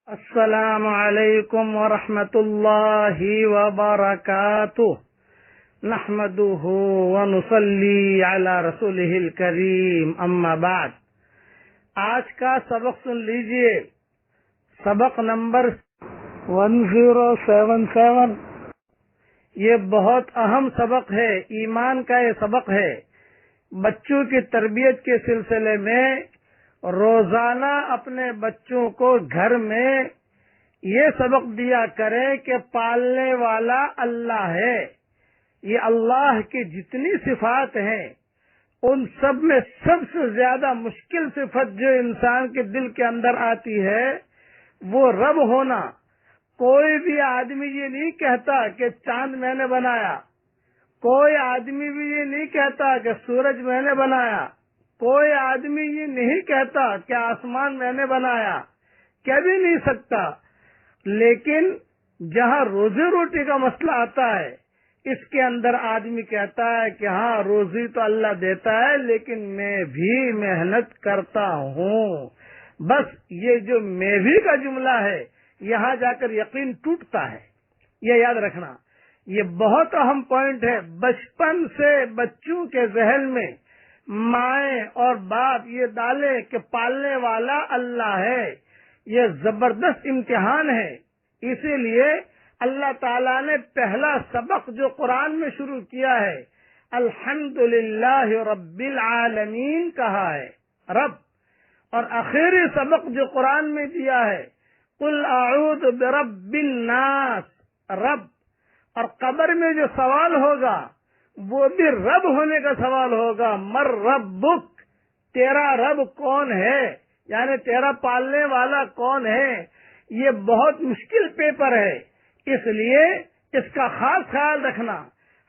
السلام علیکم ورحمۃ اللہ وبرکاتہ نحمده ونصلی علی رسولہ الکریم اما بعد۔ آج کا سبق سن لیجئے، سبق نمبر 1077۔ یہ بہت اہم سبق ہے، ایمان کا یہ سبق ہے۔ بچوں کی تربیت کے سلسلے میں روزانہ اپنے بچوں کو گھر میں یہ سبق دیا کریں کہ پالنے والا اللہ ہے۔ یہ اللہ کی جتنی صفات ہیں ان سب میں سب سے زیادہ مشکل صفت جو انسان کے دل کے اندر آتی ہے وہ رب ہونا۔ کوئی بھی آدمی یہ نہیں کہتا کہ چاند میں نے بنایا، کوئی آدمی بھی یہ نہیں کہتا کہ سورج میں نے بنایا، کوئی آدمی یہ نہیں کہتا کہ آسمان میں نے بنایا، کہہ بھی نہیں سکتا۔ لیکن جہاں روزی روٹی کا مسئلہ آتا ہے اس کے اندر آدمی کہتا ہے کہ ہاں روزی تو اللہ دیتا ہے لیکن میں بھی محنت کرتا ہوں۔ بس یہ جو میں بھی کا جملہ ہے یہاں جا کر یقین ٹوٹتا ہے۔ یہ یاد رکھنا، یہ بہت اہم پوائنٹ ہے۔ بچپن سے بچوں کے ذہن میں مائیں اور باپ یہ ڈالے کہ پالنے والا اللہ ہے۔ یہ زبردست امتحان ہے۔ اسی لیے اللہ تعالیٰ نے پہلا سبق جو قرآن میں شروع کیا ہے الحمدللہ رب العالمین کہا ہے، رب، اور آخری سبق جو قرآن میں دیا ہے قل اعوذ برب الناس، رب۔ اور قبر میں جو سوال ہوگا وہ بھی رب ہونے کا سوال ہوگا، مر ربک، تیرا رب کون ہے، یعنی تیرا پالنے والا کون ہے۔ یہ بہت مشکل پیپر ہے، اس لیے اس کا خاص خیال رکھنا۔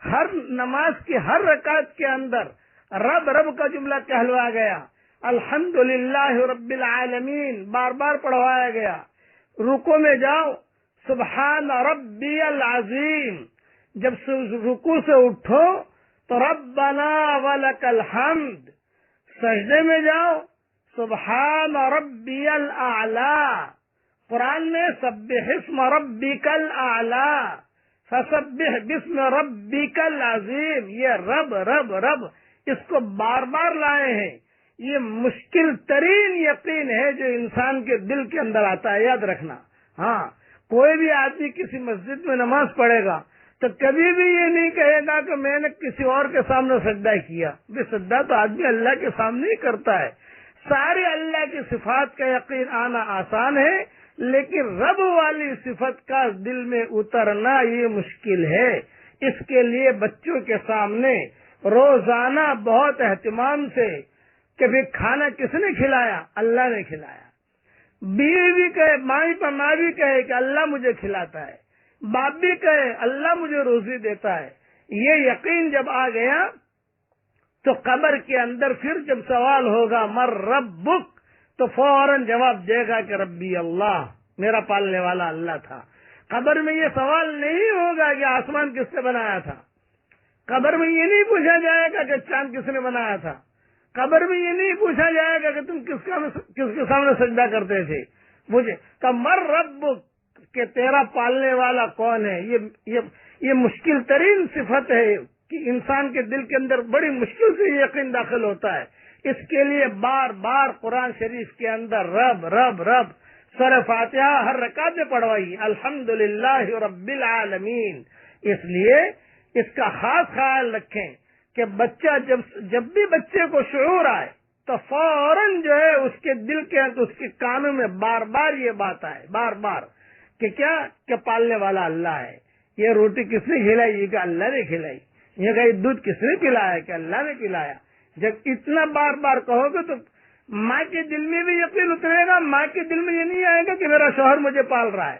ہر نماز کی ہر رکعت کے اندر رب رب کا جملہ کہلوایا گیا، الحمدللہ رب العالمین بار بار پڑھوایا گیا۔ رکوع میں جاؤ سبحان ربی العظیم، جب رکوع سے اٹھو تو ربنا ولک الحمد، سجدے میں جاؤ سبحان ربی الاعلی۔ قرآن میں سبح اسم ربک الاعلی فسبح باسم ربک العظیم، یہ رب رب رب اس کو بار بار لائے ہیں۔ یہ مشکل ترین یقین ہے جو انسان کے دل کے اندر آتا ہے، یاد رکھنا۔ ہاں، کوئی بھی آدمی کسی مسجد میں نماز پڑھے گا تو کبھی بھی یہ نہیں کہے گا کہ میں نے کسی اور کے سامنے سجدہ کیا۔ سجدہ تو آدمی اللہ کے سامنے ہی کرتا ہے۔ سارے اللہ کی صفات کا یقین آنا آسان ہے لیکن رب والی صفت کا دل میں اترنا یہ مشکل ہے۔ اس کے لیے بچوں کے سامنے روزانہ بہت اہتمام سے کہ بھی کھانا کس نے کھلایا، اللہ نے کھلایا۔ بیوی بھی کہے، ماں بھی کہے کہ اللہ مجھے کھلاتا ہے، باپ بھی کہے اللہ مجھے روزی دیتا ہے۔ یہ یقین جب آ گیا تو قبر کے اندر پھر جب سوال ہوگا مر ربک تو فوراً جواب دے گا کہ ربی اللہ، میرا پالنے والا اللہ تھا۔ قبر میں یہ سوال نہیں ہوگا کہ آسمان کس نے بنایا تھا، قبر میں یہ نہیں پوچھا جائے گا کہ چاند کس نے بنایا تھا، قبر میں یہ نہیں پوچھا جائے گا کہ تم کس کے سامنے سجدہ کرتے تھے مجھے، تو مر ربک کہ تیرا پالنے والا کون ہے۔ یہ مشکل ترین صفت ہے کہ انسان کے دل کے اندر بڑی مشکل سے یہ یقین داخل ہوتا ہے۔ اس کے لیے بار بار قرآن شریف کے اندر رب رب رب، سورہ فاتحہ ہر رکعت میں پڑھوائی الحمدللہ رب العالمین۔ اس لیے اس کا خاص خیال رکھیں کہ بچہ جب بھی بچے کو شعور آئے تو فوراً جو ہے اس کے دل کے اس کے کانوں میں بار بار یہ بات آئے، بار بار کہ کیا کہ پالنے والا اللہ ہے۔ یہ روٹی کس نے کھلائی، یہ کہ اللہ نے کھلائی۔ یہ کہ دودھ کس نے پلایا، کہ اللہ نے پلایا۔ جب اتنا بار بار کہو گے تو ماں کے دل میں بھی یقین اترے گا۔ ماں کے دل میں یہ نہیں آئے گا کہ میرا شوہر مجھے پال رہا ہے،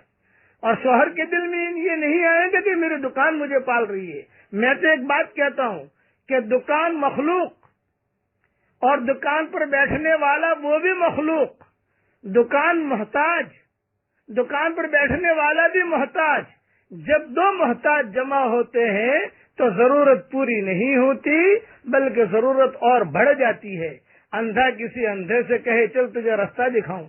اور شوہر کے دل میں یہ نہیں آئے گا کہ میری دکان مجھے پال رہی ہے۔ میں تو ایک بات کہتا ہوں کہ دکان مخلوق اور دکان پر بیٹھنے والا وہ بھی مخلوق، دکان محتاج، دکان پر بیٹھنے والا بھی محتاج۔ جب دو محتاج جمع ہوتے ہیں تو ضرورت پوری نہیں ہوتی بلکہ ضرورت اور بڑھ جاتی ہے۔ اندھا کسی اندھے سے کہے چل تجھے راستہ دکھاؤں،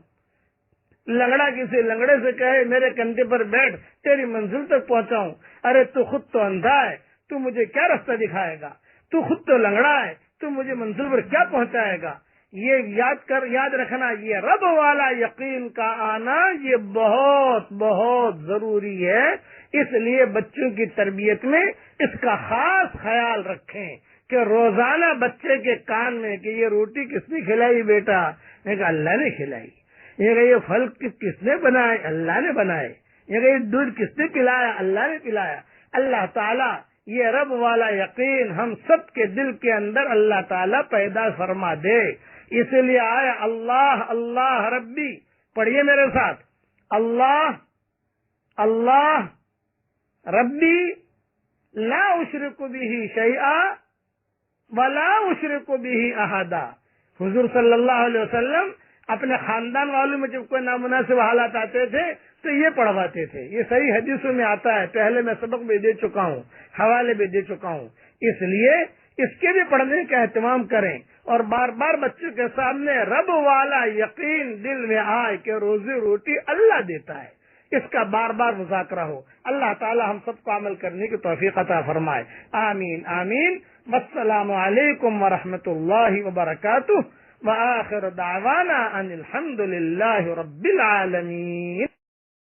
لنگڑا کسی لنگڑے سے کہے میرے کندھے پر بیٹھ تیری منزل تک پہنچاؤں، ارے تو خود تو اندھا ہے، تو مجھے کیا راستہ دکھائے گا؟ تو خود تو لنگڑا ہے، تو مجھے منزل پر کیا پہنچائے گا؟ یہ یاد رکھنا، یہ رب والا یقین کا آنا یہ بہت بہت ضروری ہے۔ اس لیے بچوں کی تربیت میں اس کا خاص خیال رکھیں کہ روزانہ بچے کے کان میں کہ یہ روٹی کس نے کھلائی بیٹا؟ میں کہا اللہ نے کھلائی۔ یہ پھل کس نے بنائے؟ اللہ نے بنائے۔ یہ دودھ کس نے پلایا؟ اللہ نے پلایا۔ اللہ تعالیٰ یہ رب والا یقین ہم سب کے دل کے اندر اللہ تعالیٰ پیدا فرما دے۔ اس لیے آیا اللہ اللہ ربی، پڑھیے میرے ساتھ، اللہ اللہ ربی لا اشرک بہ شیئا ولا اشرک بہ احدا۔ حضور صلی اللہ علیہ وسلم اپنے خاندان والوں میں جب کوئی نامناسب حالات آتے تھے تو یہ پڑھواتے تھے۔ یہ صحیح حدیثوں میں آتا ہے، پہلے میں سبق بھی دے چکا ہوں، حوالے بھی دے چکا ہوں۔ اس لیے اس کے بھی پڑھنے کا اہتمام کریں اور بار بار بچوں کے سامنے رب والا یقین دل میں آئے کہ روزی روٹی اللہ دیتا ہے، اس کا بار بار مذاکرہ ہو۔ اللہ تعالی ہم سب کو عمل کرنے کی توفیق عطا فرمائے، آمین آمین۔ والسلام علیکم ورحمۃ اللہ وبرکاتہ، وآخر دعوانا ان الحمد للہ رب العالمین۔